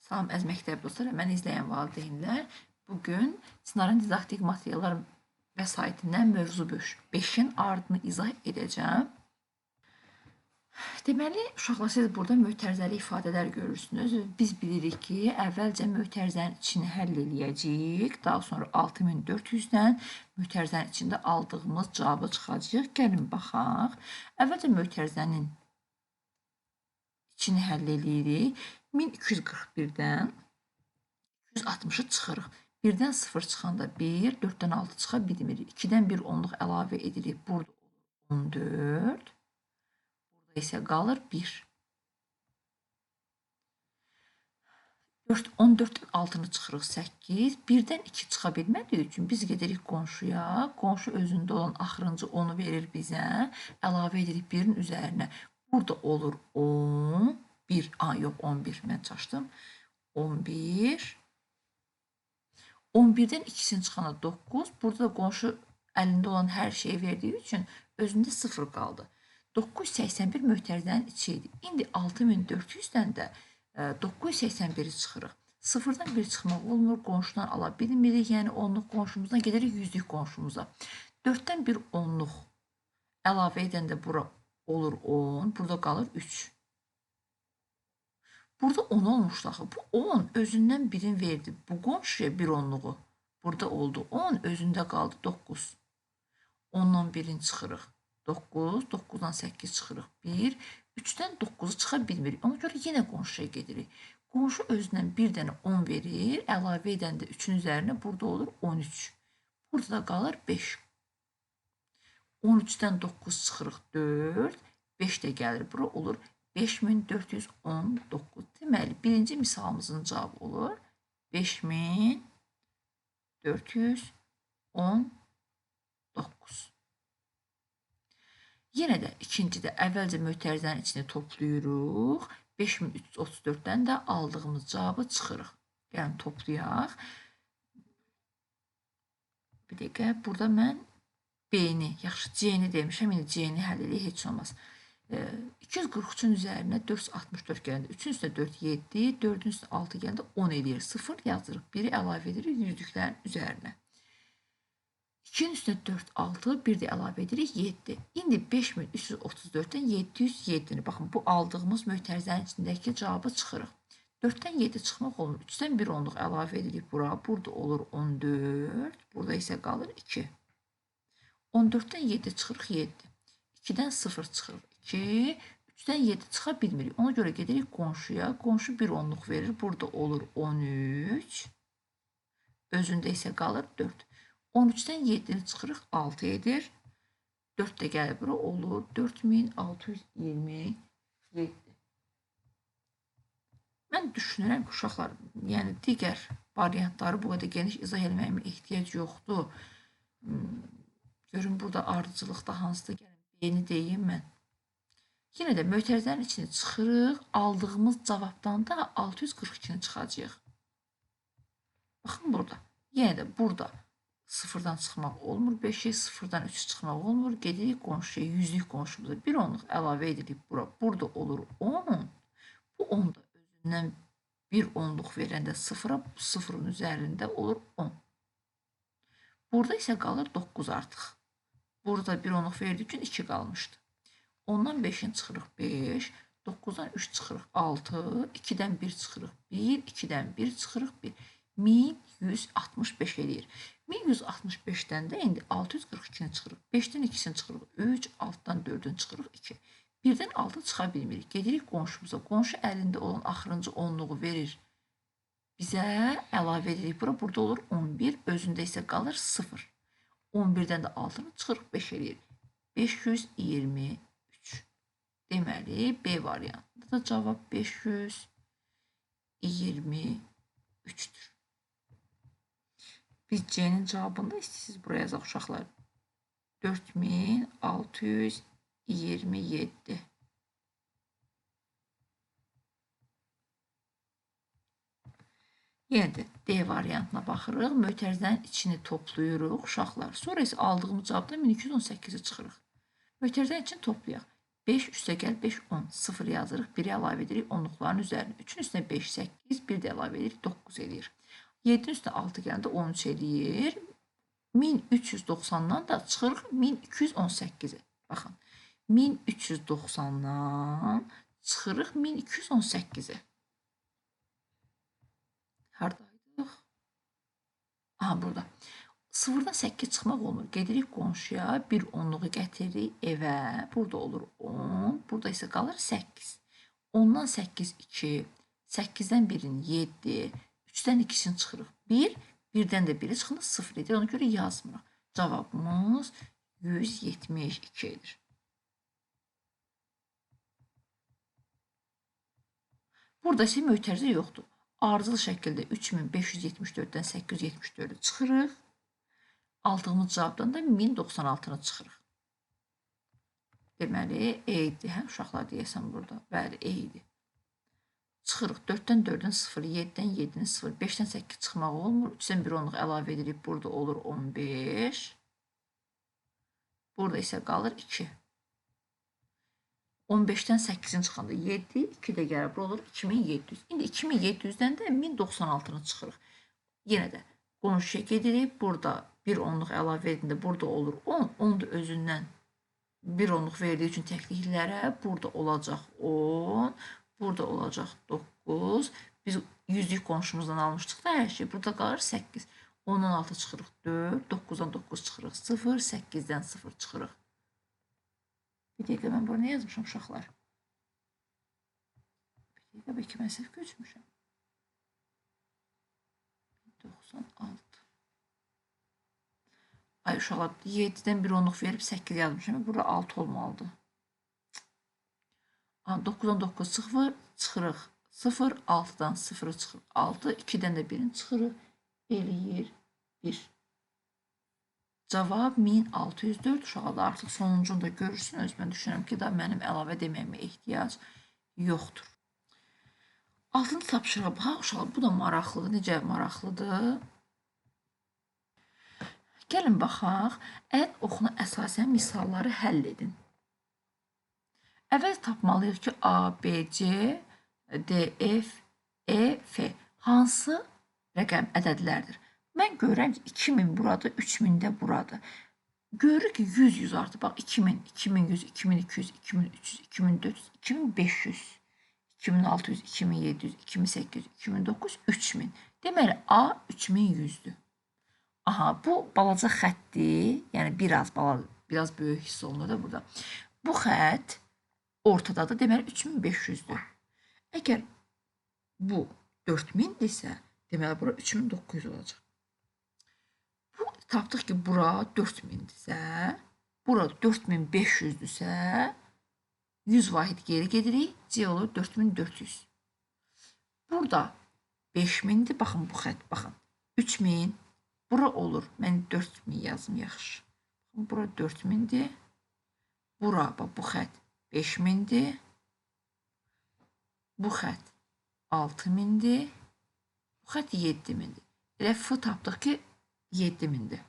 Salam əziz məktəb dostları, mən izləyən valideynlər. Bugün Çınarın didaktik materiallar vəsaitindən mövzu 5-in ardını izah edəcəm. Deməli, uşaqlar, siz burada mötərizəli ifadələr görürsünüz. Biz bilirik ki, əvvəlcə mötərizənin içini həll eləyəcəyik. Daha sonra 6400-dən mötərizənin içində aldığımız cavabı çıxacaq. Gəlin baxaq. Əvvəlcə mötərizənin içini həll eləyirik. 1241-dən 260-ı çıxırıq. 1-dən 0 çıxanda 1, 4-dən 6 çıxa bilmirik. 2-dən 1 onluq əlavə edirik. Burada olur 14. Burada isə qalır 1. 14-dən 6-nı çıxırıq 8. 1-dən 2 çıxa bilmədiyi üçün biz gedirik qonşuya. Qonşu özündə olan axırıncı 10-u verir bizə. Əlavə edirik 1-in üzərinə. Burada olur 10. 1, yox 11, mən çaşdım. 11. 11-dən 2-sini çıxana 9. Burada da qonşu əlində olan hər şeyi verdiyi üçün özündə 0 qaldı. 981 mötərizənin içi idi. İndi 6400-dən də 981-i çıxırıq. 0-dan 1 çıxmaq olmur, qonşudan ala bilmirik. Yəni onluq qonşumuzdan gedirik yüzlük qonşumuza. 4-dən 1 onluq əlavə edəndə bura olur 10. Burada qalır 3. Burada 10 olmuşdu axı. Bu 10 özündən birini verdi. Bu qonşuya bir onluğu. Burada oldu 10, özündə qaldı 9. 10-dan 1-ini çıxırıq. 9, 9-dan 8 çıxırıq. 1, 3-dən 9-u çıxa bilmirik. Ona görə yenə qonşuya gedirik. Qonşu özündən bir dənə 10 verir. Əlavə edəndə 3-ün üzərinə burada olur 13. Burada da qalır 5. 13-dən 9 çıxırıq 4. 5 də gəlir. Bura olur 5419. Deməli, birinci misalımızın cavabı olur 5419. Yenə də ikincidə əvvəlcə mötərizənin içini toplayırıq. 5334-dən də aldığımız cavabı çıxırıq. Yəni, toplayaq. Bir dəqiqə, burada mən B-ni, yaxşı C-ni demişəm. İndi C-ni həll edək, heç olmaz. 243-ün üzərinə 464 gələndə 3-ün üstə 4, 7, 4-ün üstə 6 gələndə 10 eləyir. 0 yazırıq. 1-i əlavə edirik yüzlüklərin üzərinə. 2-nin üstə 4, 6, 1 də əlavə edirik 7. İndi 5334-dən 707-ni, baxın, bu aldığımız mötərizənin içindəki cavabı çıxırıq. 4-dən 7 çıxmaq olmur. 3-dən 1 onluq əlavə edirik bura. Burada olur 14. Burada isə qalır 2. 14-dən 7 çıxırıq 7. 2-dən 0 çıxırıq 2. 3-dən 7 çıxa bilmirik. Ona görə gedirik qonşuya. Qonşu 1 onluq verir. Burada olur 13. Özündə isə qalır 4. 13-dən 7-ni çıxırıq 6 edir. 4 də gəlir bura olur 4627. Mən düşünürəm ki, uşaqlar, yəni digər variantları bu qədər geniş izah eləməyə ehtiyac yoxdur. Görün, burada ardıcılıqda hansıdır, gəlin B-ni deyim mən. Yenə də mötərizənin içini çıxırıq, aldığımız cavabdan da 642-ni çıxacaq. Baxın burada, yenə də burada 0-dan çıxmaq olmur, 5-i 0-dan 3 çıxmaq olmur, gedirik qonşuya, yüzlük qonşumuza bir onluq əlavə edirik bura. Burada olur 10, bu 10 da özündən bir onluq verəndə 0-a, bu 0-ın üzərində olur 10. Burada isə qalır 9 artıq. Burada bir onluq verdiyi üçün 2 qalmışdı. 10-dan 5-in çıxırıq 5, 9-dan 3 çıxırıq 6, 2-dən 1 çıxırıq 1, 2-dən 1 çıxırıq 1. 1165 eləyir. 1165-dən də indi 642-ni çıxırıq. 5-dən 2-sini çıxırıq 3, 6-dan 4-ünü çıxırıq 2. 1-dən 6 çıxa bilmirik. Gedirik qonşumuza. Qonşu əlində olan axırıncı onluğu verir. Bizə əlavə edirik bura. Burada olur 11. Özündə isə qalır 0. 11-dən də 6-nı çıxırıq 5 eləyir. 523. Deməli, B variantında da cavab 523-dür. Biz C-nin cavabını da istəyirsiniz buraya yazaq uşaqlar. 4627. Yenə də D variantına baxırıq. Mötərizənin içini toplayırıq uşaqlar. Sonra isə aldığımız cavabdan 1218-i çıxırıq. Mötərizənin içini toplayaq. 5 üstə gəl 5, 10. 0 yazırıq. 1-i əlavə edirik onluqların üzərinə. 3-ün üstünə 5, 8. 1 də əlavə edirik 9 eləyir. 7-nin üstünə 6 gələndə 13 eləyir. 1390-dan da çıxırıq 1218-i. Baxın. 1390-dan çıxırıq 1218-i. Haradaydıq? Aha, burada. 0-dan 8 çıxmaq olmur. Gedirik qonşuya, bir onluğu gətiririk evə. Burada olur 10. Burada isə qalır 8. 10-dan 8, 2. 8-dən 1-in 7. 3-dən 2-sini çıxırıq 1. 1-dən də 1-i çıxınız 0 edir. Ona görə yazmırıq. Cavabımız 172 edir. Burada isə mötərizə yoxdur. Ardıcıl şəkildə 3574-dən 874-ü çıxırıq. Aldığımız cavabdan da 1096-nı çıxırıq. Deməli, E-dir. Hə, uşaqlar deyəsən burada. Bəli, E-dir. Çıxırıq. 4-dən 4-ün 0, 7-dən 7-nin 0, 5-dən 8 çıxmaq olmur. 3-dən 1 onluq əlavə edirik. Burada olur 15. Burada isə qalır 2. 15-dən 8-in çıxanda 7, 2 də gəlir. Burada olur 2700. İndi 2700-dən də 1096-nı çıxırıq. Yenə də qonşuya gedirik. Burada bir onluq əlavə edində burada olur 10. 10 da özündən bir onluq verdiyi üçün təkliklərə burada olacaq 10. Burada olacaq 9. Biz 100-lük qonşumuzdan almışdıq da hər şey. Burada qalır 8. 10-dan 6 çıxırıq 4. 9-dan 9 çıxırıq 0. 8-dən 0 çıxırıq. Bir dəqiqə mən burada nə yazmışam uşaqlar? Bir dəqiqə bəlkə mən səhv götürmüşəm. 96. Ay uşaqlar 7-dən bir onluq verib 8 yazmışam. Burada 6 olmalıdır. 9-dan 9 çıxırıq 0. 6-dan 0 çıxırıq 6. 2-dən də 1-in çıxırıq. Eləyir 1. Cavab 1604. Uşaqlar artıq sonuncunu da görürsünüz. Mən düşünürəm ki, da mənim əlavə deməyimə ehtiyac yoxdur. 6-cı tapşırıq. Ha, uşaqlar, bu da maraqlıdır. Necə maraqlıdır? Gəlin baxaq. Ən oxuna əsasən misalları həll edin. Əvvəl tapmalıyıq ki, A, B, C, D, F, E, F hansı rəqəm ədədlərdir? Mən görürəm ki, 2000 burada, 3000 də burada. Görürük ki, 100 artır. Bax, 2000, 2100, 2200, 2300, 2400, 2500, 2600, 2700, 2800, 2900, 3000. Deməli, A 3100-dür. Aha, bu balaca xətdir. Yəni, biraz böyük hiss olunur da burada. Bu xət ortadadır. Deməli, 3500-dür. Əgər bu 4000-dirsə, deməli, bura 3900 olacaq. Bu, tapdıq ki, bura 4000-dirsə, bura 4500-dürsə, 100 vahid geri gedirik, C olur 4400. Burada 5000-dir, baxın bu xət, baxın. 3000, bura olur, mən 4000 yazım, yaxşı. Bura 4000-dir, bura, bax, bu xət 5000-dir, bu xət 6000-dir, bu xət 7000-dir. Elə F tapdıq ki, 7000-dir.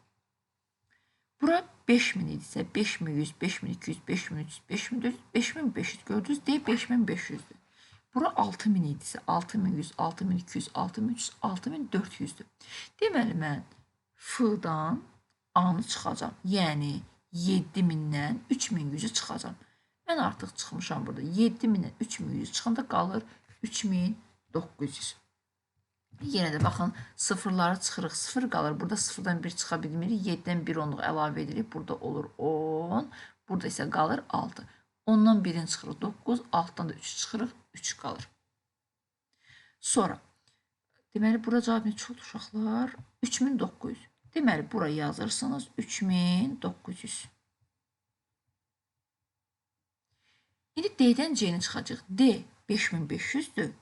Bura 5000 idisə 5100, 5200, 5300, 5400, 5500 gördünüz, D 5500-dür. Bura 6000 idisə 6100, 6200, 6300, 6400-dür. Deməli, mən F-dan A-nı çıxacam. Yəni, 7000-dən 3100-ü çıxacam. Mən artıq çıxmışam burada. 7000-dən 3100 çıxanda qalır 3900. Yenə də baxın, sıfırları çıxırıq, 0 qalır. Burada 0-dan 1 çıxa bilmirik. 7-dən 1 onluq əlavə edirik. Burada olur 10. Burada isə qalır 6. 10-dan 1-in çıxırıq 9. 6-dan da 3 çıxırıq. 3 qalır. Sonra, deməli, bura cavab neçə oldu uşaqlar? 3900. Deməli, bura yazırsınız 3900. İndi D-dən C-ni çıxacaq. D 5500-dür.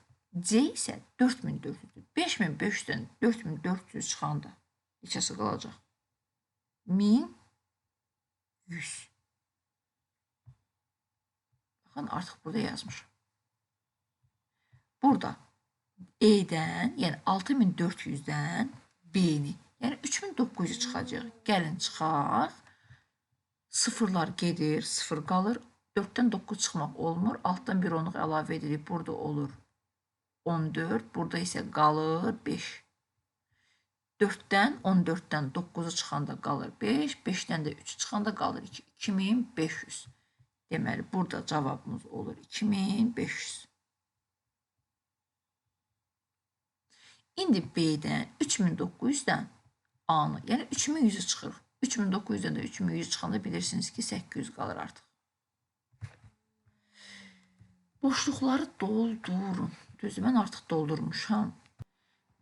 C isə 4400-dür. 5500-dən 4400 çıxanda neçəsi qalacaq? 1100. Baxın, artıq burada yazmışam. Burada E-dən, yəni 6400-dən B-ni, yəni 3900 çıxacaq. Gəlin çıxaq. Sıfırlar gedir, 0 qalır. 4-dən 9 çıxmaq olmur. Altdan bir onluq əlavə edirik. Burada olur 14. Burada isə qalır 5. 4-dən 14-dən 9-u çıxanda qalır 5. 5-dən də 3 çıxanda qalır 2. 2500. Deməli, burada cavabımız olur 2500. İndi B-dən 3900-dən A-nı, yəni 3100-ü çıxırıq. 3900-dən də 3100 çıxanda bilirsiniz ki, 800 qalır artıq. Boşluqları doldurun. Düzdür, mən artıq doldurmuşam.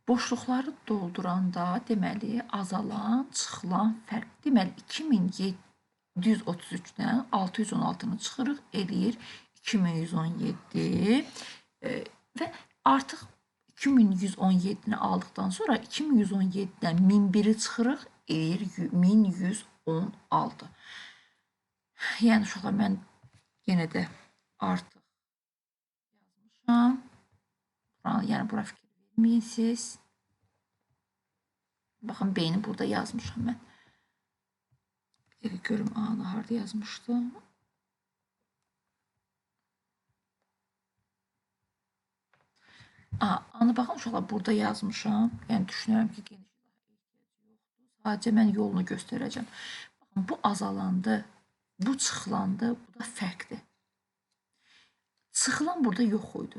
Boşluqları dolduranda deməli azalan, çıxılan fərq. Deməli 2733-dən 616-nı çıxırıq, eləyir 2117 və artıq 2117-ni aldıqdan sonra 2117-dən 1001-i çıxırıq, eləyir 1116. Yəni uşaqlar, mən yenə də artıq yazmışam. Yəni bura fikir verməyin siz. Baxın, B-ni burada yazmışam mən. Görüm A-nı harada yazmışdım. A-nı baxın uşaqlar, burada yazmışam. Yəni düşünürəm ki, geniş sadəcə mən yolunu göstərəcəm. Baxın, bu azalandı, bu çıxılandı, bu da fərqdir. Çıxılan burada yox idi.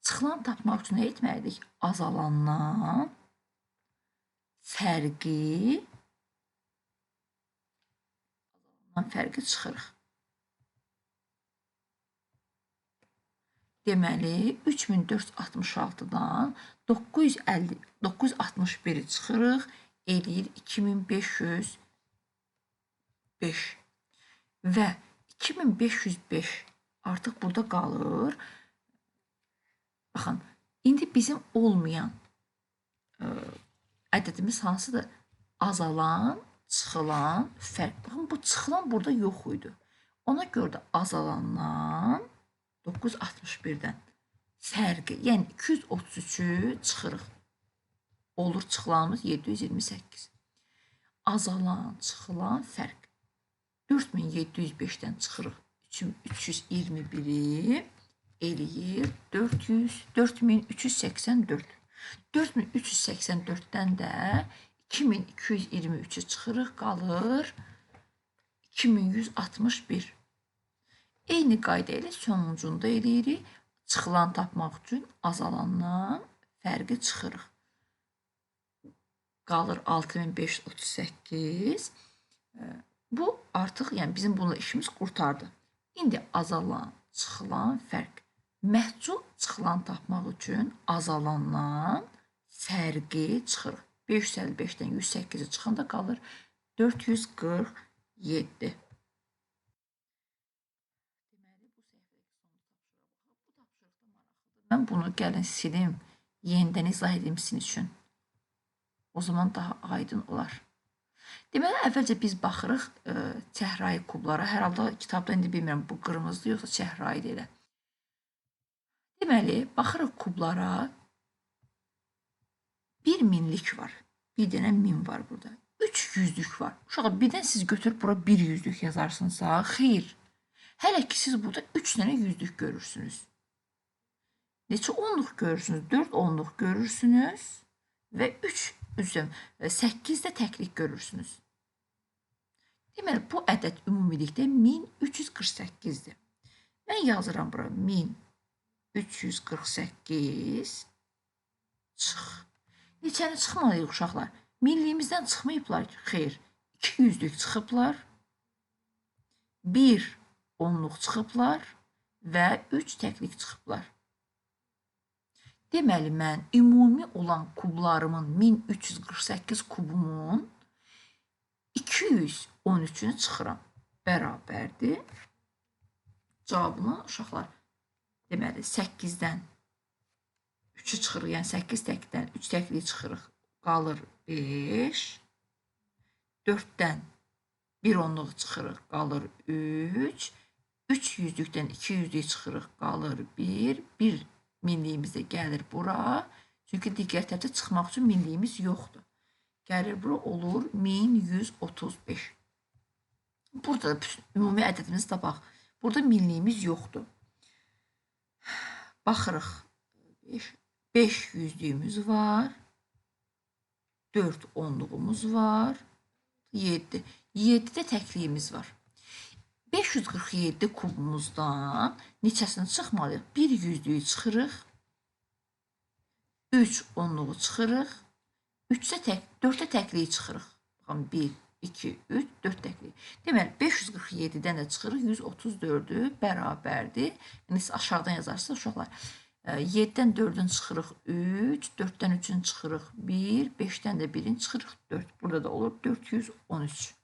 Çıxılan tapmaq üçün nə etməliydik? Azalandan fərqi çıxırıq. Deməli, 3466-dan 961-i çıxırıq, eləyir 2505. Və 2505 artıq burada qalır. Baxın, indi bizim olmayan ədədimiz hansıdır? Azalan, çıxılan fərq. Baxın, bu çıxılan burada yox idi. Ona görə də azalandan 961-dən fərqi, yəni 233-ü çıxırıq. Olur çıxılanımız 728. Azalan, çıxılan fərq. 4705-dən çıxırıq 321-i, eləyir 4384. 4384-dən də 2223-ü çıxırıq, qalır 2161. Eyni qayda ilə sonuncunda eləyirik. Çıxılan tapmaq üçün azalandan fərqi çıxırıq. Qalır 6538. Bu artıq, yəni bizim bununla işimiz qurtardı. İndi azalan, çıxılan fərq. Məhsul çıxılan tapmaq üçün azalandan fərqi çıxırıq. 555-dən 108-i çıxanda qalır 447. Mən bunu gəlin silim, yenidən izah edim sizin üçün. O zaman daha aydın olar. Deməli, əvvəlcə biz baxırıq çəhrayı kublara. Hər halda kitabda indi bilmirəm, bu qırmızıdır, yoxsa çəhrayıdır elə. Deməli, baxırıq kublara. Bir minlik var. Bir dənə min var burada. 3 yüzlük var. Uşağı, birdən siz götürüb bura bir yüzlük yazarsınızsa, xeyr. Hələ ki siz burada 3 dənə yüzlük görürsünüz. Neçə onluq görürsünüz? 4 onluq görürsünüz və 8 də təklik görürsünüz. Deməli, bu ədəd ümumilikdə 1348-dir. Mən yazıram bura 1348 çıx. Neçəni çıxmalıyıq uşaqlar? Milliyimizdən çıxmayıblar ki, xeyr. 2 yüzlük çıxıblar, 1 onluq çıxıblar və 3 təklik çıxıblar. Deməli, mən ümumi olan kublarımın 1348 kubumun 213-ünü çıxıram. Bərabərdir. Cavabını uşaqlar, deməli, 8-dən 3-ü çıxırıq, yəni 8 təkdən 3 təkliyi çıxırıq, qalır 5. 4-dən 1 onluğu çıxırıq, qalır 3. 3 yüzlükdən 2 yüzlük çıxırıq, qalır 1. 1 minliyimiz də gəlir bura. Çünki digər tərəfdə çıxmaq üçün minliyimiz yoxdur. Gəlir bura, olur 1135. Burada ümumi ədədimizi tapaq. Burada minliyimiz yoxdur. Baxırıq. 5 yüzlüyümüz var. 4 onluğumuz var. 7. 7-də təkliyimiz var. 547 kubumuzdan neçəsini çıxmalıyıq? 1 yüzlüyü çıxırıq. 3 onluğu çıxırıq. 4-də təkliyi çıxırıq. Baxın 1, 2, 3, 4 təkliyi. Deməli 547-dən də çıxırıq. 134-ü bərabərdir. Yəni siz aşağıdan yazarsınız uşaqlar. 7-dən 4-ün çıxırıq 3, 4-dən 3-ün çıxırıq 1, 5-dən də 1-in çıxırıq 4. Burada da olur 413.